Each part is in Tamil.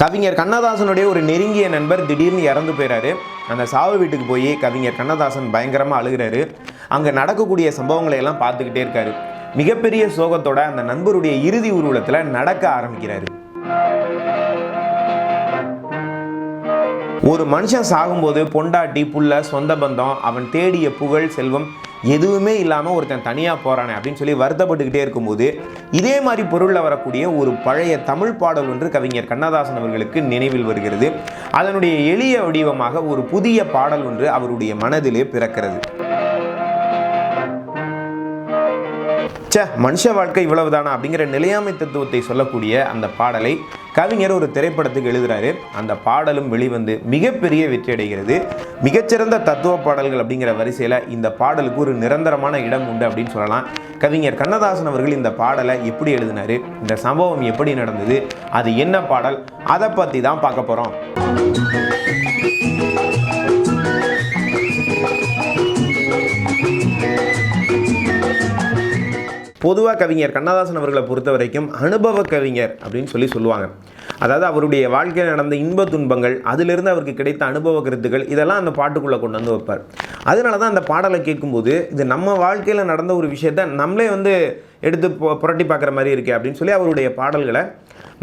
கவிஞர் கண்ணதாசனுடைய ஒரு நெருங்கிய நண்பர் திடீர்னு இறந்து போயிறாரு. அந்த சாவு வீட்டுக்கு போய் கவிஞர் கண்ணதாசன் பயங்கரமாக அழுகிறாரு. அங்கே நடக்கக்கூடிய சம்பவங்களை எல்லாம் பார்த்துக்கிட்டே இருக்காரு. மிகப்பெரிய சோகத்தோட அந்த நண்பருடைய இறுதி ஊர்வலத்தில் நடக்க ஆரம்பிக்கிறாரு. ஒரு மனுஷன் சாகும்போது பொண்டாட்டி, புள்ள, சொந்த பந்தம், அவன் தேடிய புகழ், செல்வம் எதுவுமே இல்லாமல் ஒருத்தன் தனியாக போகிறானே அப்படின்னு சொல்லி வருத்தப்பட்டுக்கிட்டே இருக்கும்போது இதே மாதிரி பொருளில் வரக்கூடிய ஒரு பழைய தமிழ் பாடல் ஒன்று கவிஞர் கண்ணதாசன் அவர்களுக்கு நினைவில் வருகிறது. அதனுடைய எளிய வடிவமாக ஒரு புதிய பாடல் ஒன்று அவருடைய மனதிலே பிறக்கிறது. மனுஷ வாழ்க்கை இவ்வளவுதானா அப்படிங்கிற நிலையாமை தத்துவத்தை சொல்லக்கூடிய அந்த பாடலை கவிஞர் ஒரு திரைப்படத்துக்கு எழுதுறாரு. அந்த பாடலும் வெளிவந்து மிகப்பெரிய வெற்றி அடைகிறது. மிகச்சிறந்த தத்துவ பாடல்கள் அப்படிங்கிற வரிசையில் இந்த பாடலுக்கு ஒரு நிரந்தரமான இடம் உண்டு அப்படின்னு சொல்லலாம். கவிஞர் கண்ணதாசன் அவர்கள் இந்த பாடலை எப்படி எழுதினாரு, இந்த சம்பவம் எப்படி நடந்தது, அது என்ன பாடல், அதை பற்றி தான் பார்க்க போகிறோம். பொதுவாக கவிஞர் கண்ணதாசன் அவர்களை பொறுத்த வரைக்கும் அனுபவ கவிஞர் அப்படின்னு சொல்லுவாங்க. அதாவது அவருடைய வாழ்க்கையில் நடந்த இன்ப துன்பங்கள், அதிலிருந்து அவருக்கு கிடைத்த அனுபவ கருத்துக்கள், இதெல்லாம் அந்த பாட்டுக்குள்ளே கொண்டு வந்து வைப்பார். அதனால தான் அந்த பாடலை கேட்கும்போது இது நம்ம வாழ்க்கையில் நடந்த ஒரு விஷயத்தை நம்மளே எடுத்து புரட்டி பார்க்குற மாதிரி இருக்குது அப்படின்னு சொல்லி அவருடைய பாடல்களை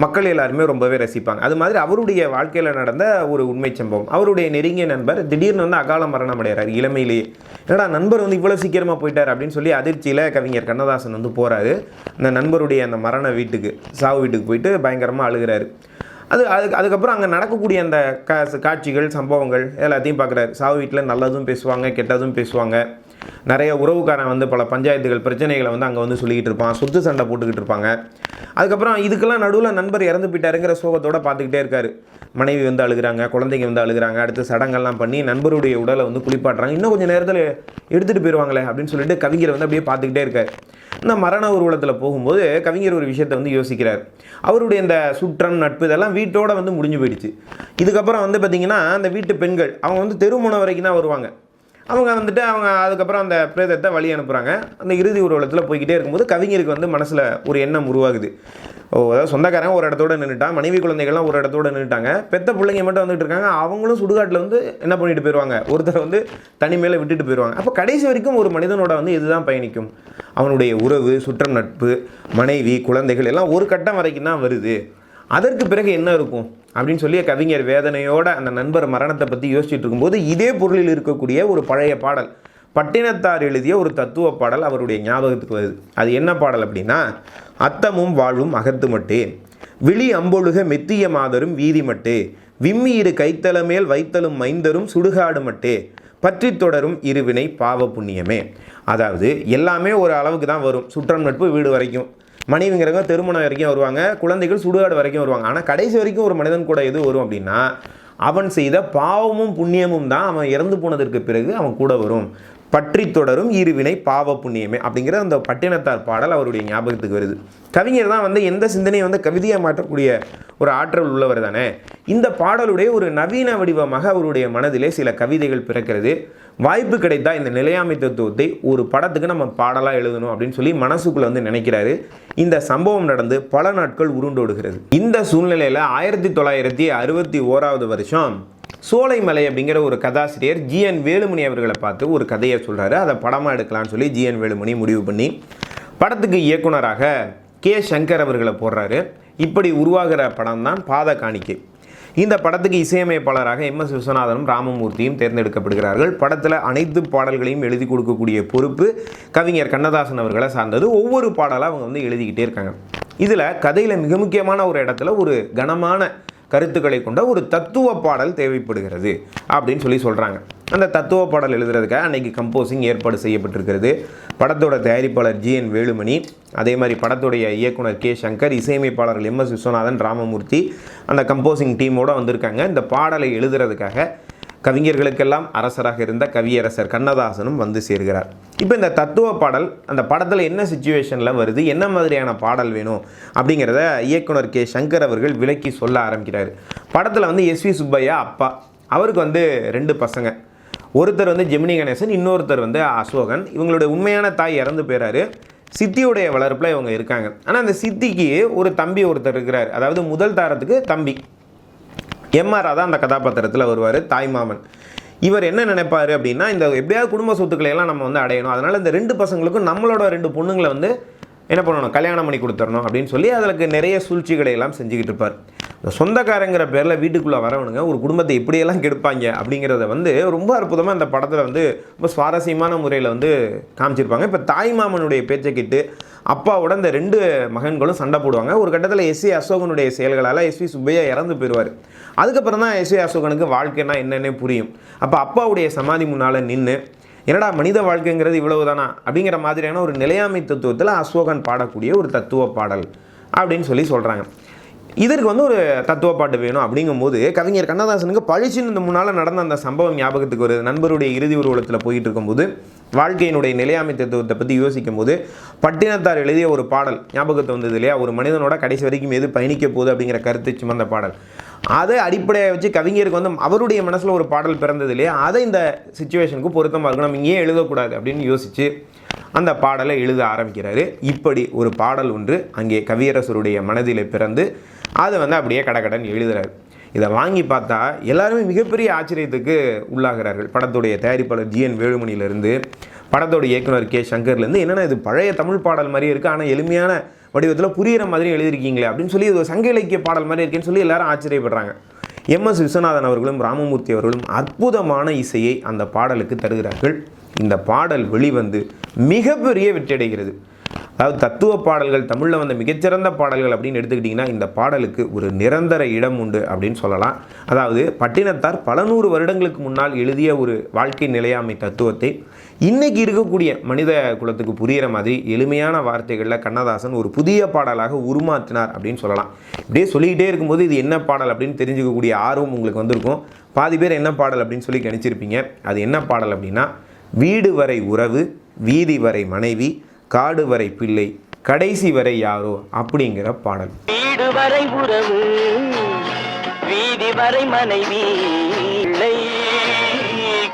மக்கள் எல்லாருமே ரொம்பவே ரசிப்பாங்க. அது மாதிரி அவருடைய வாழ்க்கையில் நடந்த ஒரு உண்மை சம்பவம். அவருடைய நெருங்கிய நண்பர் திடீர்னு அகால மரணம் அடைகிறார் இளமையிலேயே. என்னடா நண்பர் இவ்வளோ சீக்கிரமாக போயிட்டார் அப்படின்னு சொல்லி அதிர்ச்சியில் கவிஞர் கண்ணதாசன் போகிறாரு. அந்த நண்பருடைய அந்த மரண வீட்டுக்கு, சாவு வீட்டுக்கு போயிட்டு பயங்கரமாக அழுகிறாரு. அதுக்கப்புறம் அங்கே நடக்கக்கூடிய அந்த காட்சிகள், சம்பவங்கள் எல்லாத்தையும் பார்க்குறாரு. சாவு வீட்டில் நல்லதும் பேசுவாங்க, கெட்டதும் பேசுவாங்க. நிறைய உறவுக்காரன் பல பஞ்சாயத்துகள், பிரச்சனைகளை அங்கே சொல்லிக்கிட்டு இருப்பான், சொத்து சண்டை போட்டுக்கிட்டு இருப்பாங்க. அதுக்கப்புறம் இதுக்கெல்லாம் நடுவில் நண்பர் இறந்து போயிட்டாருங்கிற சோகத்தோடு பார்த்துக்கிட்டே இருக்காரு. மனைவி அழுகிறாங்க, குழந்தைங்க அழுகிறாங்க. அடுத்து சடங்கெல்லாம் பண்ணி நண்பருடைய உடலை குளிப்பாட்டுறாங்க. இன்னும் கொஞ்சம் நேரத்தில் எடுத்துகிட்டு போயிடுவாங்களே அப்படின்னு சொல்லிட்டு கவிஞர் அப்படியே பார்த்துக்கிட்டே இருக்கார். இந்த மரண ஊர்வலத்தில் போகும்போது கவிஞர் ஒரு விஷயத்தை யோசிக்கிறார். அவருடைய இந்த சுற்றம், நட்பு இதெல்லாம் வீட்டோட முடிஞ்சு போயிடுச்சு. இதுக்கப்புறம் பார்த்திங்கன்னா அந்த வீட்டு பெண்கள் அவங்க தெருமுனை வரைக்கும் தான் வருவாங்க. அவங்க அவங்க அதுக்கப்புறம் அந்த பிரேதத்தை வழி அனுப்புகிறாங்க. அந்த இறுதி ஊர்வலத்தில் போய்கிட்டே இருக்கும்போது கவிஞருக்கு மனசில் ஒரு எண்ணம் உருவாகுது. அதாவது சொந்தக்காரங்க ஒரு இடத்தோடு நின்றுட்டான், மனைவி குழந்தைகள்லாம் ஒரு இடத்தோடு நின்றுட்டாங்க, பெத்த பிள்ளைங்க மட்டும் வந்துட்டு இருக்காங்க. அவங்களும் சுடுகாட்டில் என்ன பண்ணிட்டு போயிடுவாங்க, ஒருத்தர் தனிமையில் விட்டுட்டு போயிடுவாங்க. அப்போ கடைசி வரைக்கும் ஒரு மனிதனோட இதுதான் பயணிக்கும். அவனுடைய உறவு, சுற்றம், நட்பு, மனைவி, குழந்தைகள் எல்லாம் ஒரு கட்டம் வரைக்கும் தான் வருது. அதற்கு பிறகு என்ன இருக்கும் அப்படின்னு சொல்லி கவிஞர் வேதனையோட அந்த நண்பர் மரணத்தை பற்றி யோசிச்சுட்டு இருக்கும்போது இதே பொருளில் இருக்கக்கூடிய ஒரு பழைய பாடல், பட்டினத்தார் எழுதிய ஒரு தத்துவ பாடல் அவருடைய ஞாபகத்துக்கு வருது. அது என்ன பாடல் அப்படின்னா, அத்தமும் வாழும் அகத்து மட்டே, விழி அம்பொழுக மெத்திய மாதரும் வீதி மட்டே, விம்மீறு கைத்தல மேல் வைத்தலும் மைந்தரும் சுடுகாடு மட்டே, பற்றி தொடரும் இருவினை பாவ புண்ணியமே. அதாவது எல்லாமே ஒரு அளவுக்கு தான் வரும். சுற்றம், நட்பு, வீடு வரைக்கும், மனைவிங்கிறவங்க திருமணம் வரைக்கும் வருவாங்க, குழந்தைகள் சுடுகாடு வரைக்கும் வருவாங்க. ஆனால் கடைசி வரைக்கும் ஒரு மனிதன் கூட எது வரும் அப்படின்னா, அவன் செய்த பாவமும் புண்ணியமும் தான் அவன் இறந்து போனதற்கு பிறகு அவன் கூட வரும். பற்றி தொடரும் இருவினை பாவ புண்ணியமே அப்படிங்கிற அந்த பட்டினத்தார் பாடல் அவருடைய ஞாபகத்துக்கு வருது. கவிஞர் தான் எந்த சிந்தனையை கவிதையாக மாற்றக்கூடிய ஒரு ஆற்றல் உள்ளவர் தானே. இந்த பாடலுடைய ஒரு நவீன வடிவமாக அவருடைய மனதிலே சில கவிதைகள் பிறக்கிறது. வாய்ப்பு கிடைத்தா இந்த நிலையாமை தத்துவத்தை ஒரு படத்துக்கு நம்ம பாடலாக எழுதணும் அப்படின்னு சொல்லி மனசுக்குள்ளே நினைக்கிறாரு. இந்த சம்பவம் நடந்து பல நாட்கள் உருண்டோடுகிறது. இந்த சூழ்நிலையில் 1961 வருஷம் சோலைமலை அப்படிங்கிற ஒரு கதாசிரியர் GN வேலுமணி அவர்களை பார்த்து ஒரு கதையை சொல்கிறாரு. அதை படமாக எடுக்கலான்னு சொல்லி GN வேலுமணி முடிவு பண்ணி படத்துக்கு இயக்குனராக K. சங்கர் அவர்களை போடுறாரு. இப்படி உருவாகிற படம் தான் பாத காணிக்கை. இந்த படத்துக்கு இசையமைப்பாளராக MS விஸ்வநாதனும் ராமமூர்த்தியும் தேர்ந்தெடுக்கப்படுகிறார்கள். படத்தில் அனைத்து பாடல்களையும் எழுதி கொடுக்கக்கூடிய பொறுப்பு கவிஞர் கண்ணதாசன் அவர்களை சார்ந்தது. ஒவ்வொரு பாடலாக அவங்க எழுதிக்கிட்டே இருக்காங்க. இதில் கதையில் மிக முக்கியமான ஒரு இடத்துல ஒரு கனமான கருத்துக்களை கொண்ட ஒரு தத்துவ பாடல் தேவைப்படுகிறது அப்படின்னு சொல்கிறாங்க. அந்த தத்துவ பாடல் எழுதுறதுக்காக அன்றைக்கி கம்போசிங் ஏற்பாடு செய்யப்பட்டிருக்கிறது. படத்தோட தயாரிப்பாளர் GN வேலுமணி, அதே மாதிரி படத்துடைய இயக்குனர் K. சங்கர், இசையமைப்பாளர்கள் MS விஸ்வநாதன், ராமமூர்த்தி அந்த கம்போசிங் டீமோடு வந்திருக்காங்க. இந்த பாடலை எழுதுறதுக்காக கவிஞர்களுக்கெல்லாம் அரசராக இருந்த கவியரசர் கண்ணதாசனும் சேர்கிறார். இப்போ இந்த தத்துவ பாடல் அந்த படத்தில் என்ன சிச்சுவேஷனில் வருது, என்ன மாதிரியான பாடல் வேணும் அப்படிங்கிறத இயக்குனர் K. சங்கர் அவர்கள் விளக்கி சொல்ல ஆரம்பிக்கிறார். படத்தில் SV சுப்பையா அப்பா, அவருக்கு 2 பசங்க. ஒருத்தர் ஜெமினி கணேசன், இன்னொருத்தர் அசோகன். இவங்களுடைய உண்மையான தாய் இறந்து போயிறாரு. சித்தியுடைய வளர்ப்பில் இவங்க இருக்காங்க. ஆனால் அந்த சித்திக்கு ஒரு தம்பி ஒருத்தர் இருக்கிறார். அதாவது முதல் தாரத்துக்கு தம்பி, எம்ஆர் தான் அந்த கதாபாத்திரத்தில் வருவார், தாய்மாமன். இவர் என்ன நினைப்பார் அப்படின்னா, இந்த எப்படியாவது குடும்ப சொத்துக்களை எல்லாம் நம்ம வந்து அடையணும், அதனால் இந்த 2 பசங்களுக்கும் நம்மளோட 2 பொண்ணுங்களை வந்து என்ன பண்ணணும், கல்யாணம் பண்ணி கொடுத்துடணும் அப்படின்னு சொல்லி அதுக்கு நிறைய சூழ்ச்சிகளை எல்லாம் செஞ்சுக்கிட்டு இருப்பார். இந்த சொந்தக்காரங்கிற பேரில் வீட்டுக்குள்ளே வரவனுங்க ஒரு குடும்பத்தை எப்படியெல்லாம் கெடுப்பாங்க அப்படிங்கிறத வந்து ரொம்ப அற்புதமாக இந்த படத்தில் வந்து ரொம்ப சுவாரஸ்யமான முறையில் வந்து காமிச்சிருப்பாங்க. இப்போ தாய்மாமனுடைய பேச்சை கேட்டு அப்பாவோட இந்த 2 மகன்களும் சண்டை போடுவாங்க. ஒரு கட்டத்தில் எஸ்வி அசோகனுடைய செயல்களால் எஸ்வி சுப்பையா இறந்து போயிடுவார். அதுக்கப்புறம் தான் எஸ்வி அசோகனுக்கு வாழ்க்கைன்னா என்னென்னே புரியும். அப்போ அப்பாவுடைய சமாதி முன்னால் நின்று என்னடா மனித வாழ்க்கைங்கிறது இவ்வளவு தானா அப்படிங்கிற மாதிரியான ஒரு நிலையாமை தத்துவத்தில் அசோகன் பாடக்கூடிய ஒரு தத்துவ பாடல் அப்படின்னு சொல்லி சொல்கிறாங்க. இதற்கு வந்து ஒரு தத்துவ பாட்டு வேணும் அப்படிங்கும்போது கவிஞர் கண்ணதாசனுக்கு பழிச்சின்னு இந்த முன்னால் நடந்த அந்த சம்பவம் ஞாபகத்துக்கு வருது. நண்பருடைய இறுதி ஊர்வலத்தில் போயிட்டு இருக்கும்போது வாழ்க்கையினுடைய நிலையாமை தத்துவத்தை பற்றி யோசிக்கும் போது பட்டினத்தார் எழுதிய ஒரு பாடல் ஞாபகத்தை வந்தது இல்லையா, ஒரு மனிதனோட கடைசி வரைக்கும் எது பயணிக்க போகுது அப்படிங்கிற கருத்தை சுமந்த பாடல். அதை அடிப்படையாக வச்சு கவிஞருக்கு வந்து அவருடைய மனசில் ஒரு பாடல் பிறந்தது இல்லையா, அதை இந்த சிச்சுவேஷனுக்கு பொருத்தமாக இருக்கும், நம்ம ஏன் எழுதக்கூடாது அப்படின்னு யோசித்து அந்த பாடலை எழுத ஆரம்பிக்கிறாரு. இப்படி ஒரு பாடல் ஒன்று அங்கே கவியரசருடைய மனதில் பிறந்து அதை வந்து அப்படியே கடகடன் எழுதுகிறார். இதை வாங்கி பார்த்தா எல்லாருமே மிகப்பெரிய ஆச்சரியத்துக்கு உள்ளாகிறார்கள். படத்துடைய தயாரிப்பாளர் ஜிஎன் வேலுமணியிலேருந்து, படத்தோடைய இயக்குனர் கே சங்கர்லேருந்து, என்னென்னா இது பழைய தமிழ் பாடல் மாதிரியே இருக்குது, ஆனால் எளிமையான வடிவத்தில் புரிகிற மாதிரி எழுதியிருக்கீங்களே அப்படின்னு சொல்லி இது ஒரு சங்க இலக்கிய பாடல் மாதிரி இருக்கேன்னு சொல்லி எல்லாரும் ஆச்சரியப்படுறாங்க. எம்.எஸ். விஸ்வநாதன் அவர்களும் ராமமூர்த்தி அவர்களும் அற்புதமான இசையை அந்த பாடலுக்கு தருகிறார்கள். இந்த பாடல் வெளிவந்து மிகப்பெரிய வெற்றியடைகிறது. அதாவது தத்துவ பாடல்கள் தமிழில் வந்த மிகச்சிறந்த பாடல்கள் அப்படின்னு எடுத்துக்கிட்டிங்கன்னா இந்த பாடலுக்கு ஒரு நிரந்தர இடம் உண்டு அப்படின்னு சொல்லலாம். அதாவது பட்டினத்தார் பல 100 வருடங்களுக்கு முன்னால் எழுதிய ஒரு வாழ்க்கை நிலையாமை தத்துவத்தை இன்றைக்கி இருக்கக்கூடிய மனித குலத்துக்கு புரிகிற மாதிரி எளிமையான வார்த்தைகளில் கண்ணதாசன் ஒரு புதிய பாடலாக உருமாற்றினார் அப்படின்னு சொல்லலாம். இப்படியே சொல்லிக்கிட்டே இருக்கும்போது இது என்ன பாடல் அப்படின்னு தெரிஞ்சுக்கக்கூடிய ஆர்வம் உங்களுக்கு வந்திருக்கும். பாதி பேர் என்ன பாடல் அப்படின்னு சொல்லி கணிச்சிருப்பீங்க. அது என்ன பாடல் அப்படின்னா, வீடு வரை உறவு, வீதி வரை மனைவி, காடு வரை பிள்ளை, கடைசி வரை யாரோ அப்படிங்கிற பாடல். வீடு வரை உறவு, வீதி வரை மனைவி,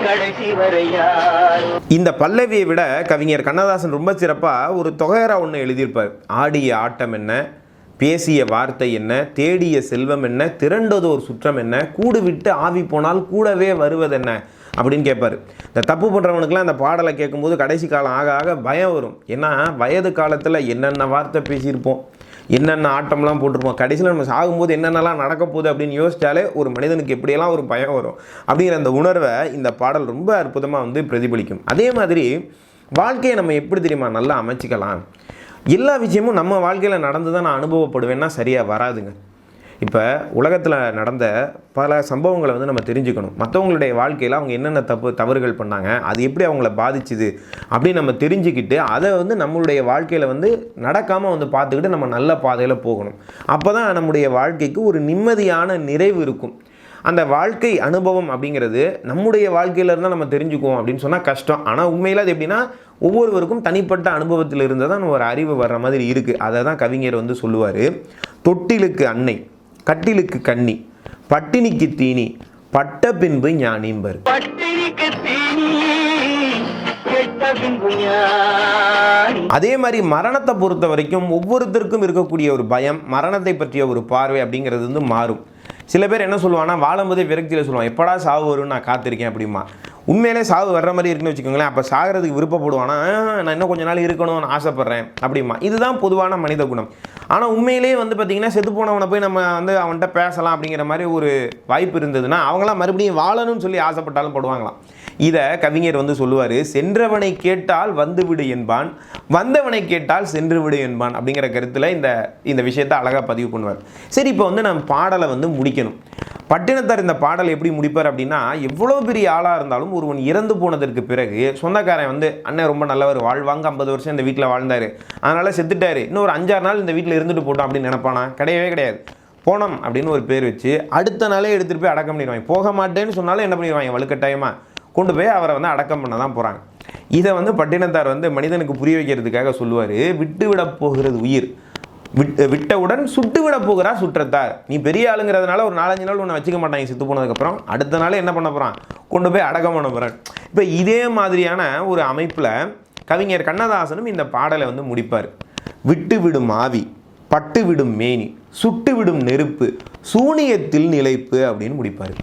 கடைசி வரை யாரோ. இந்த பல்லவியை விட கவிஞர் கண்ணதாசன் ரொம்ப சிறப்பாக ஒரு தொகையரா ஒன்று எழுதியிருப்பார். ஆடிய ஆட்டம் என்ன, பேசிய வார்த்தை என்ன, தேடிய செல்வம் என்ன, திரண்டதோர் சுற்றம் என்ன, கூடு விட்டு ஆவி போனால் கூடவே வருவதென்ன அப்படின்னு கேட்பார். இந்த தப்பு பண்ணுறவனுக்குலாம் அந்த பாடலை கேட்கும்போது கடைசி காலம் ஆக ஆக பயம் வரும். ஏன்னா வயது காலத்தில் என்னென்ன வார்த்தை பேசியிருப்போம், என்னென்ன ஆட்டம்லாம் போட்டிருப்போம், கடைசியில் நம்ம சாகும்போது என்னென்னலாம் நடக்க போகுது அப்படின்னு யோசித்தாலே ஒரு மனிதனுக்கு எப்படியெல்லாம் ஒரு பயம் வரும் அப்படிங்கிற அந்த உணர்வை இந்த பாடல் ரொம்ப அற்புதமாக வந்து பிரதிபலிக்கும். அதே மாதிரி வாழ்க்கையை நம்ம எப்படி தெரியுமா நல்லா அமைச்சிக்கலாம். எல்லா விஷயமும் நம்ம வாழ்க்கையில் நடந்து தான் நான் அனுபவப்படுவேன்னா சரியாக வராதுங்க. இப்போ உலகத்தில் நடந்த பல சம்பவங்களை வந்து நம்ம தெரிஞ்சுக்கணும். மற்றவங்களுடைய வாழ்க்கையில் அவங்க என்னென்ன தவறுகள் பண்ணாங்க, அது எப்படி அவங்கள பாதிச்சுது அப்படின்னு நம்ம தெரிஞ்சுக்கிட்டு அதை வந்து நம்மளுடைய வாழ்க்கையில் வந்து நடக்காமல் வந்து பார்த்துக்கிட்டு நம்ம நல்ல பாதையில் போகணும். அப்போ தான் நம்முடைய வாழ்க்கைக்கு ஒரு நிம்மதியான நிறைவு இருக்கும். அந்த வாழ்க்கை அனுபவம் அப்படிங்கிறது நம்முடைய வாழ்க்கையில் இருந்தால் நம்ம தெரிஞ்சுக்குவோம் அப்படின்னு சொன்னால் கஷ்டம். ஆனால் உண்மையில் அது எப்படின்னா ஒவ்வொருவருக்கும் தனிப்பட்ட அனுபவத்தில் இருந்தால் தான் ஒரு அறிவு வர்ற மாதிரி இருக்குது. அதை தான் கவிஞர் வந்து சொல்லுவார். தொட்டிலுக்கு அன்னை, கட்டிலுக்கு கண்ணி, பட்டினிக்கு தீனி, பட்ட பின்பு ஞானிம்பர். அதே மாதிரி மரணத்தை பொறுத்த வரைக்கும் ஒவ்வொருத்தருக்கும் இருக்கக்கூடிய ஒரு பயம், மரணத்தை பற்றிய ஒரு பார்வை அப்படிங்கிறது வந்து மாறும். சில பேர் என்ன சொல்லுவாங்கன்னா வாழும்போதே விரக்தியில் சொல்லுவான், எப்படா சாவு வரும்னு நான் காத்திருக்கேன் அப்படிமா. உண்மையிலே சாவு வர்ற மாதிரி இருக்குன்னு வச்சுக்கோங்களேன். அப்போ சாகிறதுக்கு விருப்பப்படுவானா, நான் இன்னும் கொஞ்ச நாள் இருக்கணும்னு ஆசைப்பட்றேன் அப்படிமா. இதுதான் பொதுவான மனித குணம். ஆனால் உண்மையிலே வந்து பார்த்திங்கன்னா செத்து போனவனை போய் நம்ம வந்து அவன்கிட்ட பேசலாம் அப்படிங்கிற மாதிரி ஒரு வாய்ப்பு இருந்ததுன்னா அவங்களாம் மறுபடியும் வாழணும்னு சொல்லி ஆசைப்பட்டாலும் படுவாங்களாம். இதை கவிஞர் வந்து சொல்லுவார், சென்றவனை கேட்டால் வந்துவிடு என்பான், வந்தவனை கேட்டால் சென்று விடு என்பான் அப்படிங்கிற கருத்தில் இந்த விஷயத்தை அழகாக பதிவு பண்ணுவார். சரி, இப்போ வந்து நம்ம பாடலை வந்து முடிக்கணும். பட்டினத்தார் இந்த பாடலை எப்படி முடிப்பார் அப்படின்னா, எவ்வளோ பெரிய ஆளாக இருந்தாலும் ஒருவன் இறந்து போனதற்கு பிறகு சொந்தக்காரன் வந்து அண்ணன் ரொம்ப நல்லவர், வாழ்வாங்க 50 வருஷம் இந்த வீட்டில் வாழ்ந்தார், அதனால் செத்துட்டார், இன்னும் ஒரு 5-6 நாள் இந்த வீட்டில் இருந்துட்டு போட்டோம் அப்படின்னு நினைப்பானா? கிடையவே கிடையாது. போனோம் அப்படின்னு ஒரு பேர் வச்சு அடுத்த நாளே எடுத்துகிட்டு போய் அடக்கம் பண்ணிடுவாங்க. போக மாட்டேன்னு சொன்னாலும் என்ன பண்ணிடுவாங்க, வலுக்கட்டாயமாக கொண்டு போய் அவரை வந்து அடக்கம் பண்ண தான் போகிறாங்க. இதை வந்து பட்டினத்தார் வந்து மனிதனுக்கு புரிய வைக்கிறதுக்காக சொல்லுவார், விட்டு விட போகிறது உயிர், விட்டவுடன் சுட்டு விட போகிறா சுற்றத்தார். நீ பெரிய ஆளுங்கிறதுனால ஒரு 4-5 நாள் உன்னை வச்சுக்க மாட்டாங்க. செத்து போனதுக்கப்புறம் அடுத்த நாள் என்ன பண்ண போகிறான், கொண்டு போய் அடக்கம் பண்ண போகிறான். இப்போ இதே மாதிரியான ஒரு அமைப்பில் கவிஞர் கண்ணதாசனும் இந்த பாடலை வந்து முடிப்பார். விட்டு விடும் ஆவி, பட்டுவிடும் மேனி, சுட்டுவிடும் நெருப்பு, சூனியத்தில் நிலைப்பு அப்படின்னு முடிப்பார்.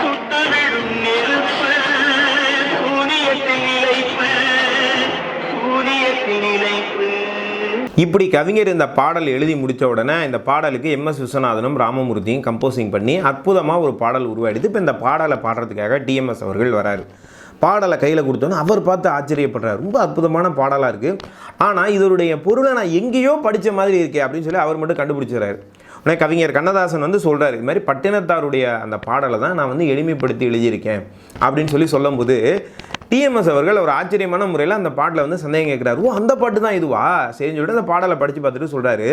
இப்படி கவிஞர் இந்த பாடல் எழுதி முடித்த உடனே இந்த பாடலுக்கு MS விஸ்வநாதனும் ராமமூர்த்தியும் கம்போசிங் பண்ணி அற்புதமாக ஒரு பாடல் உருவாயிடுது. இப்போ இந்த பாடலை பாடுறதுக்காக TMS அவர்கள் வராரு. பாடலை கையில் கொடுத்தோன்னே அவர் பார்த்து ஆச்சரியப்படுறார். ரொம்ப அற்புதமான பாடலாக இருக்குது, ஆனால் இதனுடைய பொருளை நான் எங்கேயோ படித்த மாதிரி இருக்கே அப்படின்னு சொல்லி அவர் மட்டும் கண்டுபிடிச்சிடறாரு. உடனே கவிஞர் கண்ணதாசன் வந்து சொல்கிறார், இது மாதிரி பட்டினத்தாருடைய அந்த பாடலை தான் நான் வந்து எளிமைப்படுத்தி எழுதியிருக்கேன் அப்படின்னு சொல்லி சொல்லும்போது TMS அவர்கள் ஒரு ஆச்சரியமான முறையில் அந்த பாட்டில் வந்து சந்தேகம் கேட்குறாரு. ஓ, அந்த பாட்டு தான் இதுவா சரின்னு சொல்லிட்டு அந்த பாடலை படித்து பார்த்துட்டு சொல்கிறாரு,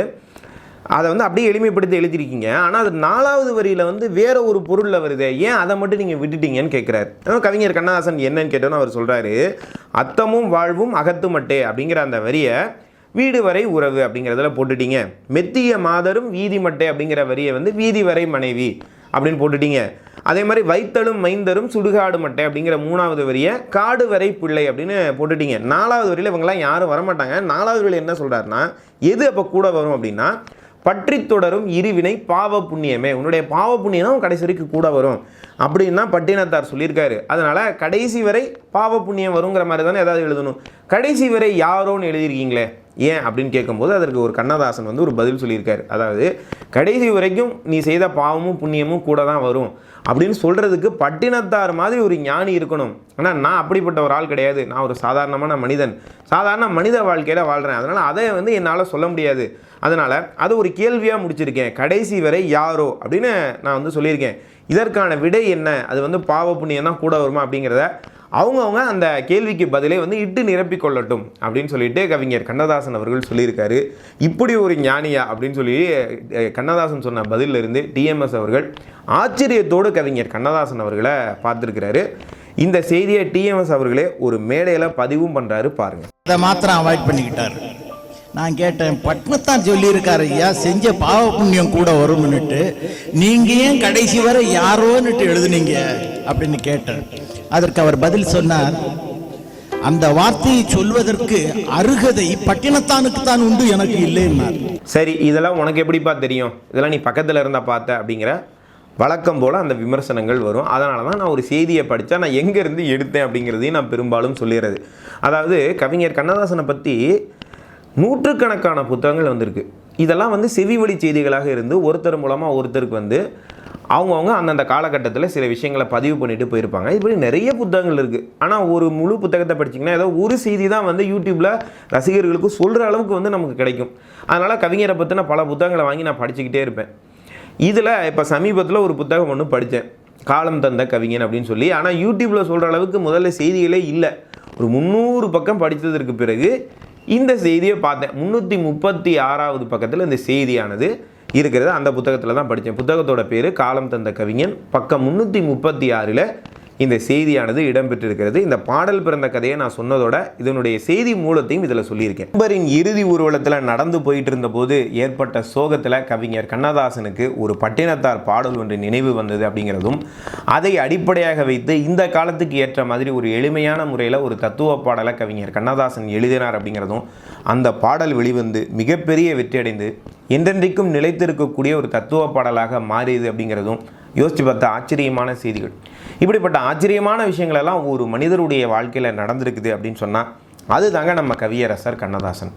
அதை வந்து அப்படியே எளிமைப்படுத்தி எழுதியிருக்கீங்க, ஆனால் அது 4வது வரியில் வந்து வேற ஒரு பொருளில் வருது, ஏன் அதை மட்டும் நீங்கள் விட்டுட்டீங்கன்னு கேட்குறாரு. கவிஞர் கண்ணதாசன் என்னன்னு கேட்டோன்னு அவர் சொல்கிறாரு, அத்தமும் வாழ்வும் அகத்து மட்டே அப்படிங்கிற அந்த வரியை வீடு வரை உறவு அப்படிங்கிறதுல போட்டுட்டீங்க, மெத்திய மாதரும் வீதி மட்டே அப்படிங்கிற வரியை வந்து வீதி வரை மனைவி அப்படின்னு போட்டுட்டீங்க. அதே மாதிரி வைத்தலும் மைந்தரும் சுடுகாடு மட்டை அப்படிங்கிற 3வது வரியை காடு வரை பிள்ளை அப்படின்னு போட்டுட்டீங்க. 4வது வரியில் இவங்கெல்லாம் யாரும் வரமாட்டாங்க. 4வது வரியில் என்ன சொல்கிறாருன்னா, எது அப்போ கூட வரும் அப்படின்னா, பற்றி தொடரும் இருவினை பாவ புண்ணியமே, உன்னுடைய பாவ புண்ணியம் கடைசி வரைக்கும் கூட வரும் அப்படின்னா பட்டினத்தார் சொல்லியிருக்காரு. அதனால் கடைசி வரை பாவ புண்ணியம் வருங்கிற மாதிரி தானே ஏதாவது எழுதணும். கடைசி வரை யாரோன்னு எழுதியிருக்கீங்களே ஏன் அப்படின்னு கேட்கும்போது அதற்கு ஒரு கண்ணதாசன் வந்து ஒரு பதில் சொல்லியிருக்காரு. அதாவது கடைசி வரைக்கும் நீ செய்த பாவமும் புண்ணியமும் கூட தான் வரும் அப்படின்னு சொல்கிறதுக்கு பட்டினத்தார் மாதிரி ஒரு ஞானி இருக்கணும். ஆனால் நான் அப்படிப்பட்ட ஒரு ஆள் கிடையாது, நான் ஒரு சாதாரணமான மனிதன், சாதாரண மனித வாழ்க்கையில் வாழ்கிறேன், அதனால் அதை வந்து என்னால் சொல்ல முடியாது. அதனால் அது ஒரு கேள்வியாக முடிச்சிருக்கேன், கடைசி வரை யாரோ அப்படின்னு நான் வந்து சொல்லியிருக்கேன். இதற்கான விடை என்ன, அது வந்து பாவ புண்ணியம் தான் கூட வருமா அப்படிங்கிறத அவங்கவுங்க அந்த கேள்விக்கு பதிலே வந்து இட்டு நிரப்பி கொள்ளட்டும் அப்படின்னு சொல்லிட்டு கவிஞர் கண்ணதாசன் அவர்கள் சொல்லியிருக்காரு. இப்படி ஒரு ஞானியா அப்படின்னு சொல்லி கண்ணதாசன் சொன்ன பதிலிருந்து TMS அவர்கள் ஆச்சரியத்தோடு கவிஞர் கண்ணதாசன் அவர்களை பார்த்துருக்கிறாரு. இந்த செய்தியை TMS அவர்களே ஒரு மேடையில் பதிவும் பண்ணுறாரு பாருங்கள். அதை மாத்திரம் அவாய்ட் பண்ணிக்கிட்டார். நான் கேட்டேன், பட்னத்தான் சொல்லியிருக்காரு ஐயா, செஞ்ச பாவ புண்ணியம் கூட வரும்னுட்டு, நீங்க ஏன் கடைசி வரை யாரோன்னுட்டு எழுதுனீங்க அப்படின்னு கேட்டேன். அதற்கு அவர் பதில் சொன்னார், அந்த வார்த்தையை சொல்வதற்கு அருகதை பட்டினத்தானுக்கு தான் உண்டு, எனக்கு இல்லைன்னார். சரி, இதெல்லாம் உனக்கு எப்படிப்பா தெரியும், இதெல்லாம் நீ பக்கத்தில் இருந்தால் பார்த்த அப்படிங்கிற வழக்கம் போல் அந்த விமர்சனங்கள் வரும். அதனால தான் நான் ஒரு செய்தியை படித்தா நான் எங்கேருந்து எடுத்தேன் அப்படிங்கிறதையும் நான் பெரும்பாலும் சொல்லிடுறது. அதாவது கவிஞர் கண்ணதாசனை பற்றி நூற்றுக்கணக்கான புத்தகங்கள் வந்திருக்கு. இதெல்லாம் வந்து செவி வழி செய்திகளாக இருந்து ஒருத்தர் மூலமாக ஒருத்தருக்கு வந்து அவங்கவுங்க அந்தந்த காலகட்டத்தில் சில விஷயங்களை பதிவு பண்ணிட்டு போயிருப்பாங்க. இப்படி நிறைய புத்தகங்கள் இருக்குது. ஆனால் ஒரு முழு புத்தகத்தை படிச்சிங்கன்னா ஏதோ ஒரு செய்தி தான் வந்து யூடியூப்பில் ரசிகர்களுக்கு சொல்கிற அளவுக்கு வந்து நமக்கு கிடைக்கும். அதனால் கவிஞரை பற்றின பல புத்தகங்களை வாங்கி நான் படிச்சுக்கிட்டே இருப்பேன். இதில் இப்போ சமீபத்தில் ஒரு புத்தகம் ஒன்று படித்தேன், காலம் தந்த கவிஞன் அப்படின்னு சொல்லி. ஆனால் யூடியூப்பில் சொல்கிற அளவுக்கு முதல்ல செய்திகளே இல்லை. ஒரு 300 பக்கம் படித்ததற்கு பிறகு இந்த செய்தியை பார்த்தேன். 336வது பக்கத்தில் இந்த செய்தியானது இருக்கிறது. அந்த புத்தகத்தில் தான் படித்தேன். புத்தகத்தோட பேர் காலம் தந்த கவிஞன். பக்கம் 336ல் இந்த செய்தியானது இடம்பெற்றிருக்கிறது. இந்த பாடல் பிறந்த கதையை நான் சொன்னதோட இதனுடைய செய்தி மூலத்தையும் இதில் சொல்லியிருக்கேன். நண்பரின் இறுதி ஊர்வலத்தில் நடந்து போயிட்டு இருந்த போது ஏற்பட்ட சோகத்தில் கவிஞர் கண்ணதாசனுக்கு ஒரு பட்டினத்தார் பாடல் ஒன்று நினைவு வந்தது அப்படிங்கிறதும், அதை அடிப்படையாக வைத்து இந்த காலத்துக்கு ஏற்ற மாதிரி ஒரு எளிமையான முறையில் ஒரு தத்துவ பாடலை கவிஞர் கண்ணதாசன் எழுதினார் அப்படிங்கிறதும், அந்த பாடல் வெளிவந்து மிகப்பெரிய வெற்றியடைந்து என்றென்றைக்கும் நிலைத்திருக்கக்கூடிய ஒரு தத்துவ பாடலாக மாறியது அப்படிங்கிறதும் யோசித்து பார்த்த ஆச்சரியமான செய்திகள். இப்படிப்பட்ட ஆச்சரியமான விஷயங்களெல்லாம் ஒரு மனிதருடைய வாழ்க்கையில் நடந்திருக்குது அப்படின்னு சொன்னால் அது தாங்க நம்ம கவியரசர் கண்ணதாசன்.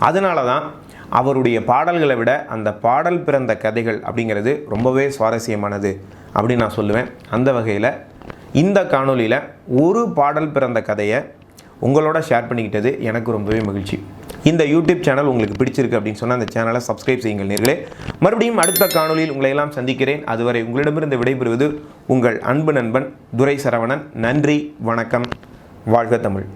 அதனால தான் அவருடைய பாடல்களை விட அந்த பாடல் பிறந்த கதைகள் அப்படிங்கிறது ரொம்பவே சுவாரஸ்யமானது அப்படின்னு நான் சொல்லுவேன். அந்த வகையில் இந்த காணொலியில் ஒரு பாடல் பிறந்த கதையை உங்களோட ஷேர் பண்ணிக்கிட்டது எனக்கு ரொம்பவே மகிழ்ச்சி. இந்த யூடியூப் சேனல் உங்களுக்கு பிடிச்சிருக்கு அப்படின்னு சொன்னால் அந்த சேனலை சப்ஸ்கிரைப் செய்யுங்கள் நேர்களே. மறுபடியும் அடுத்த காணொலியில் உங்களை எல்லாம் சந்திக்கிறேன். அதுவரை உங்களிடமிருந்து விடைபெறுவது உங்கள் அன்பு நண்பன் துரை சரவணன். நன்றி, வணக்கம், வாழ்க தமிழ்.